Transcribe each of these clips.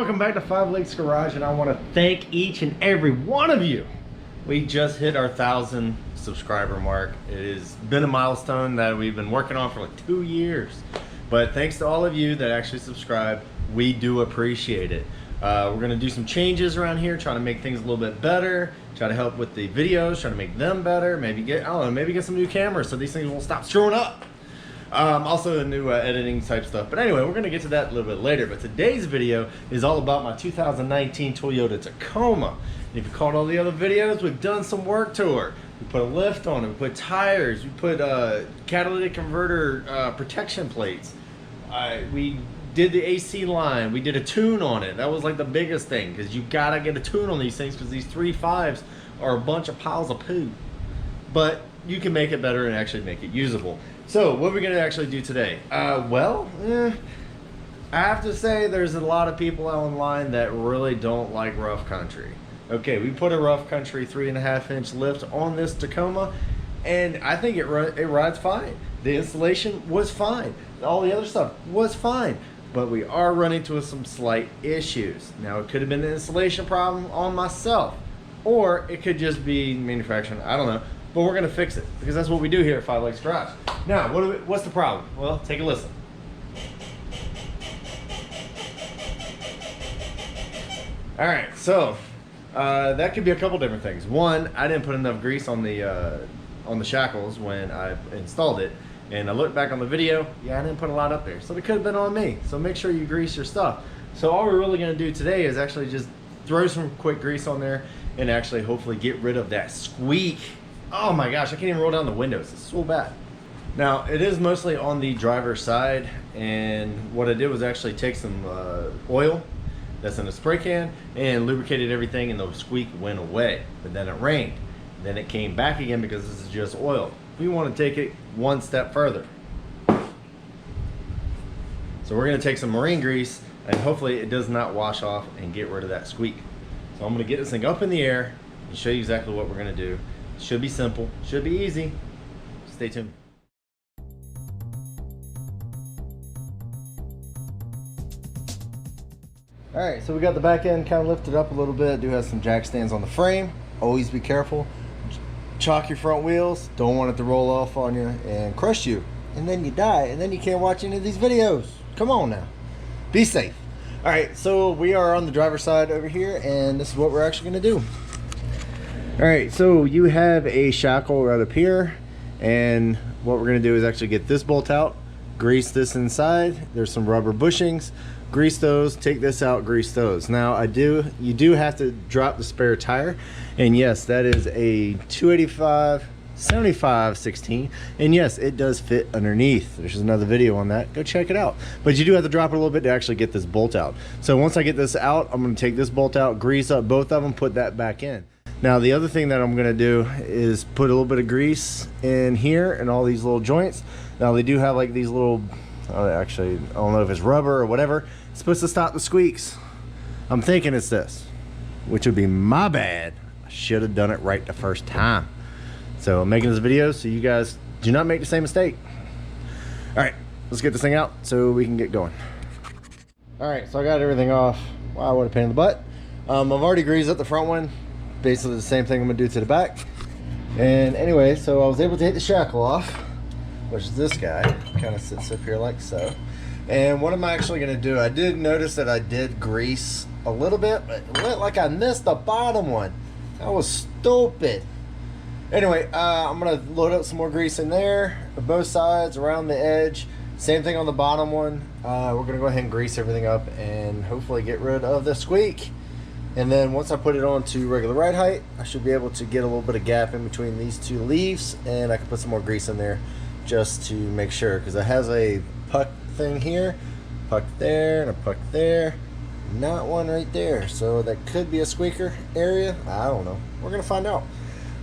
welcome back to Five Lakes Garage, and I want to thank each and every one of you. We just hit our 1,000 subscriber mark. It has been a milestone that we've been working on for like 2 years. But thanks to all of you that actually subscribe, we do appreciate it. We're gonna do some changes around here, trying to make things a little bit better, try to help with the videos, try to make them better, maybe get, I don't know, maybe get some new cameras so these things won't stop screwing up. Also a new editing type stuff. But anyway, we're gonna get to that a little bit later. But today's video is all about my 2019 Toyota Tacoma. And if you caught all the other videos, we've done some work to her. We put a lift on it, we put tires, we put catalytic converter protection plates. We did the AC line, we did a tune on it. That was like the biggest thing, because you gotta get a tune on these things, because these 3.5s are a bunch of piles of poo. But you can make it better and actually make it usable. So what are we gonna actually do today? I have to say there's a lot of people online that really don't like rough country. Okay, we put a rough country 3.5-inch lift on this Tacoma, and I think it rides fine. The installation was fine. All the other stuff was fine. But we are running into some slight issues. Now, it could have been an installation problem on myself, or it could just be manufacturing, I don't know. But we're gonna fix it, because that's what we do here at Five Lakes Garage. Now, what's the problem? Well, take a listen. All right, so that could be a couple different things. One, I didn't put enough grease on the shackles when I installed it. And I looked back on the video, yeah, I didn't put a lot up there. So it could have been on me. So make sure you grease your stuff. So all we're really gonna do today is actually just throw some quick grease on there and actually hopefully get rid of that squeak. Oh my gosh, I can't even roll down the windows. It's so bad. Now, it is mostly on the driver's side. And what I did was actually take some oil that's in a spray can and lubricated everything, and the squeak went away. But then it rained. Then it came back again because this is just oil. We want to take it one step further. So we're going to take some marine grease, and hopefully it does not wash off and get rid of that squeak. So I'm going to get this thing up in the air and show you exactly what we're going to do. Should be simple, should be easy. Stay tuned. Alright, so we got the back end kind of lifted up a little bit. Do have some jack stands on the frame. Always be careful. Chalk your front wheels. Don't want it to roll off on you and crush you. And then you die, and then you can't watch any of these videos. Come on now. Be safe. Alright, so we are on the driver's side over here, and this is what we're actually going to do. Alright, so you have a shackle right up here, and what we're going to do is actually get this bolt out, grease this inside. There's some rubber bushings. Grease those, take this out, grease those. Now you do have to drop the spare tire, and yes, that is a 285 75 16, and yes, it does fit underneath. There's another video on that, go check it out. But you do have to drop it a little bit to actually get this bolt out. So once I get this out, I'm going to take this bolt out, grease up both of them, put that back in. Now the other thing that I'm going to do is put a little bit of grease in here and all these little joints. Now they do have like these little, actually I don't know if it's rubber or whatever. It's supposed to stop the squeaks. I'm thinking it's this, which would be my bad. I should have done it right the first time. So I'm making this video so you guys do not make the same mistake. All right, let's get this thing out so we can get going. All right, so I got everything off. Wow, what a pain in the butt. I've already greased up the front one. Basically the same thing I'm gonna do to the back. And anyway, so I was able to take the shackle off, which is this guy. Kind of sits up here like so. And what am I actually going to do? I did notice that I did grease a little bit, but it looked like I missed the bottom one. That was stupid. Anyway, I'm going to load up some more grease in there, both sides, around the edge. Same thing on the bottom one. We're going to go ahead and grease everything up and hopefully get rid of the squeak. And then once I put it on to regular ride height, I should be able to get a little bit of gap in between these two leaves, and I can put some more grease in there just to make sure, because it has a puck thing here, puck there, and a puck there, not one right there. So that could be a squeaker area. I don't know. We're gonna find out.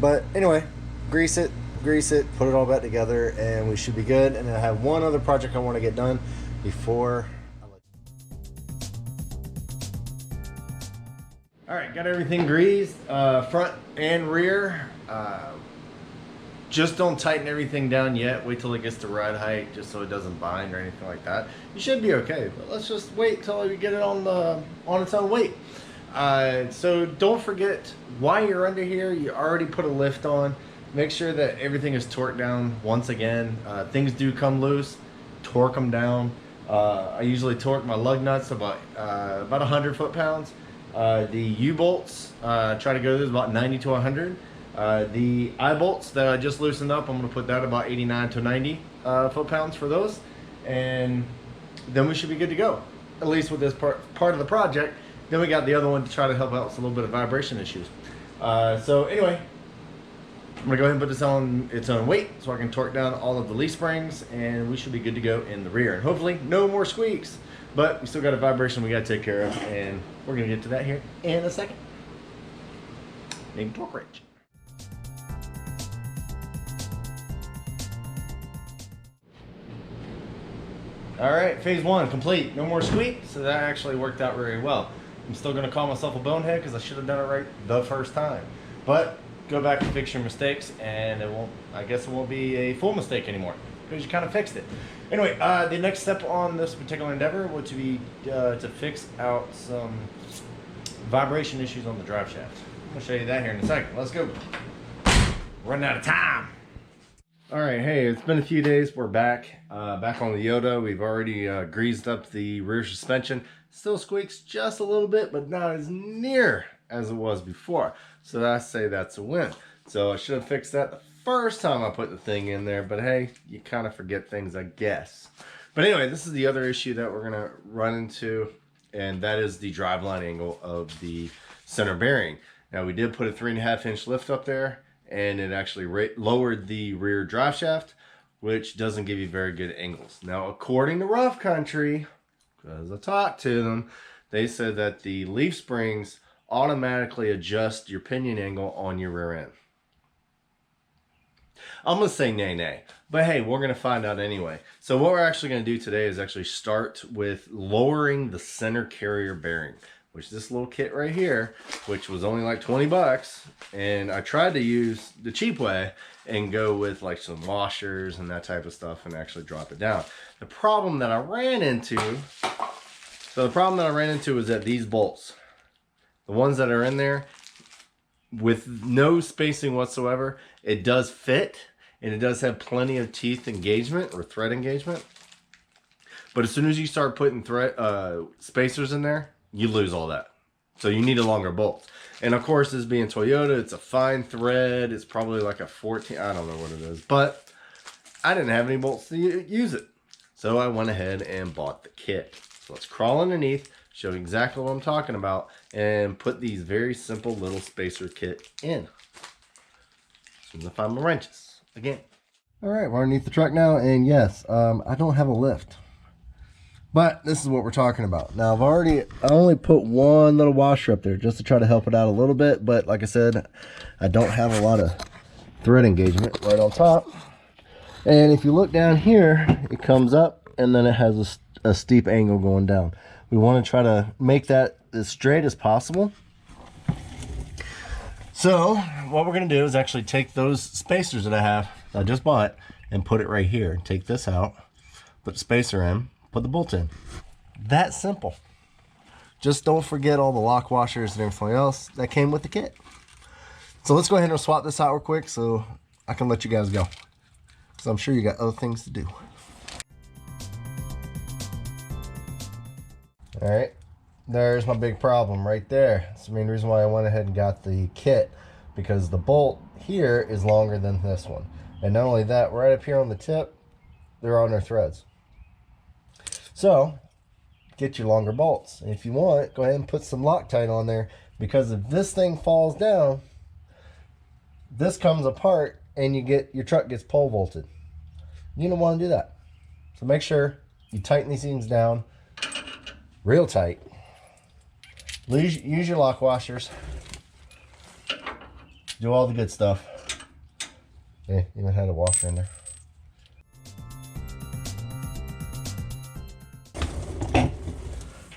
But anyway, grease it, put it all back together, and we should be good. And then I have one other project I want to get done before I let you. All right, got everything greased, front and rear. Just don't tighten everything down yet. Wait till it gets to ride height, just so it doesn't bind or anything like that. You should be okay, but let's just wait till you get it on its own weight. So don't forget, while you're under here, you already put a lift on. Make sure that everything is torqued down once again. Things do come loose, torque them down. I usually torque my lug nuts about 100 foot-pounds. The U-bolts, try to go to about 90 to 100. The eye bolts that I just loosened up, I'm going to put that about 89 to 90 foot-pounds for those. And then we should be good to go, at least with this part of the project. Then we got the other one to try to help out with a little bit of vibration issues. So anyway, I'm gonna go ahead and put this on its own weight so I can torque down all of the leaf springs, and we should be good to go in the rear. And hopefully no more squeaks, but we still got a vibration we gotta take care of, and we're gonna get to that here in a second. Maybe torque wrench. All right, phase one complete. No more squeak, so that actually worked out very well. I'm still gonna call myself a bonehead because I should have done it right the first time. But go back and fix your mistakes, and I guess it won't be a full mistake anymore because you kind of fixed it. Anyway, the next step on this particular endeavor would be to fix out some vibration issues on the drive shaft. I'm gonna show you that here in a second. Let's go. Running out of time. All right, hey, it's been a few days. We're back on the Yoda. We've already greased up the rear suspension. Still squeaks just a little bit, but not as near as it was before. So I say that's a win. So I should have fixed that the first time I put the thing in there, but hey, you kind of forget things, I guess. But anyway, this is the other issue that we're gonna run into, and that is the driveline angle of the center bearing. Now we did put a 3.5-inch lift up there, and it actually lowered the rear drive shaft, which doesn't give you very good angles. Now, according to Rough Country, because I talked to them, they said that the leaf springs automatically adjust your pinion angle on your rear end. I'm going to say nay, but hey, we're going to find out anyway. So what we're actually going to do today is actually start with lowering the center carrier bearing, which this little kit right here, which was only like 20 bucks. And I tried to use the cheap way and go with like some washers and that type of stuff and actually drop it down. The problem that I ran into is that these bolts, the ones that are in there with no spacing whatsoever, it does fit and it does have plenty of teeth engagement or thread engagement. But as soon as you start putting spacers in there, you lose all that. So you need a longer bolt. And of course, this being Toyota, it's a fine thread. It's probably like a 14, I don't know what it is, but I didn't have any bolts to use it. So I went ahead and bought the kit. So let's crawl underneath, show you exactly what I'm talking about, and put these very simple little spacer kit in. As soon as I find my wrenches again. All right, we're underneath the truck now, and yes, I don't have a lift. But this is what we're talking about. Now I only put one little washer up there just to try to help it out a little bit. But like I said, I don't have a lot of thread engagement right on top. And if you look down here, it comes up and then it has a steep angle going down. We want to try to make that as straight as possible. So what we're going to do is actually take those spacers that I just bought, and put it right here. Take this out, put the spacer in, put the bolt in. That simple. Just don't forget all the lock washers and everything else that came with the kit. So let's go ahead and swap this out real quick so I can let you guys go, because I'm sure you got other things to do. All right, there's my big problem right there. That's the main reason why I went ahead and got the kit, because the bolt here is longer than this one. And not only that, right up here on the tip, they're on their threads. So get your longer bolts. And if you want, go ahead and put some Loctite on there, because if this thing falls down, this comes apart and your truck gets pole vaulted. You don't want to do that. So make sure you tighten these things down real tight. Use your lock washers. Do all the good stuff. Yeah, even had a washer in there.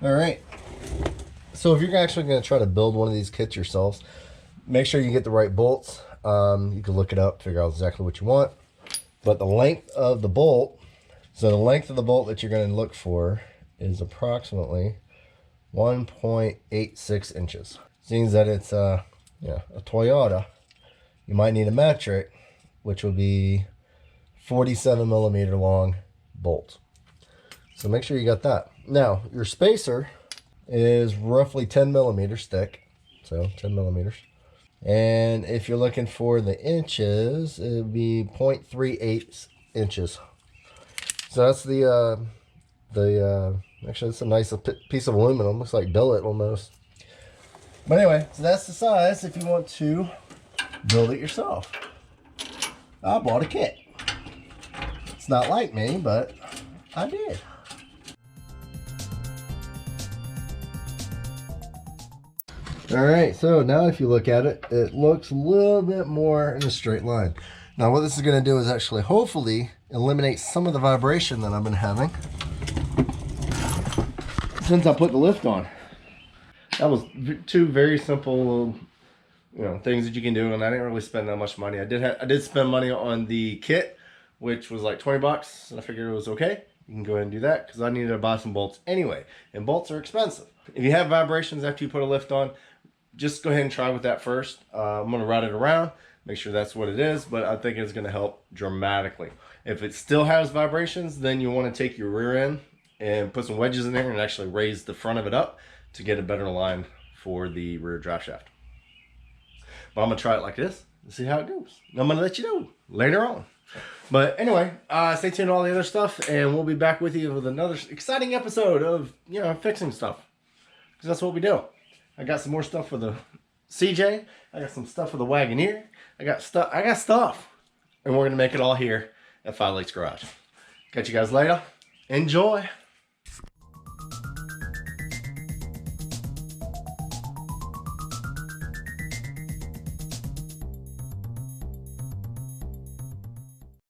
All right. So if you're actually going to try to build one of these kits yourselves, make sure you get the right bolts. You can look it up, figure out exactly what you want. But the length of the bolt, so the length of the bolt that you're going to look for is approximately 1.86 inches. Seeing that it's a Toyota, you might need a metric, which will be 47 millimeter long bolt. So make sure you got that. Now, your spacer is roughly 10 millimeters thick, so 10 millimeters. And if you're looking for the inches, it would be 0.38 inches. So that's actually it's a nice piece of aluminum. Looks like billet almost. But anyway, so that's the size if you want to build it yourself. I bought a kit. It's not like me, but I did. All right, so now if you look at it, it looks a little bit more in a straight line. Now what this is going to do is actually hopefully eliminate some of the vibration that I've been having since I put the lift on. That was two very simple things that you can do, and I didn't really spend that much money. I did spend money on the kit, which was like 20 bucks, and I figured it was okay. You can go ahead and do that because I needed to buy some bolts anyway, and bolts are expensive. If you have vibrations after you put a lift on, just go ahead and try with that first. I'm going to route it around, make sure that's what it is, but I think it's going to help dramatically. If it still has vibrations, then you want to take your rear end and put some wedges in there and actually raise the front of it up to get a better line for the rear drive shaft. But I'm going to try it like this and see how it goes. I'm going to let you know later on. But anyway, stay tuned to all the other stuff, and we'll be back with you with another exciting episode of, fixing stuff. Because that's what we do. I got some more stuff for the CJ. I got some stuff for the Wagoneer. I got stuff. And we're going to make it all here at 5 Lakes Garage. Catch you guys later. Enjoy.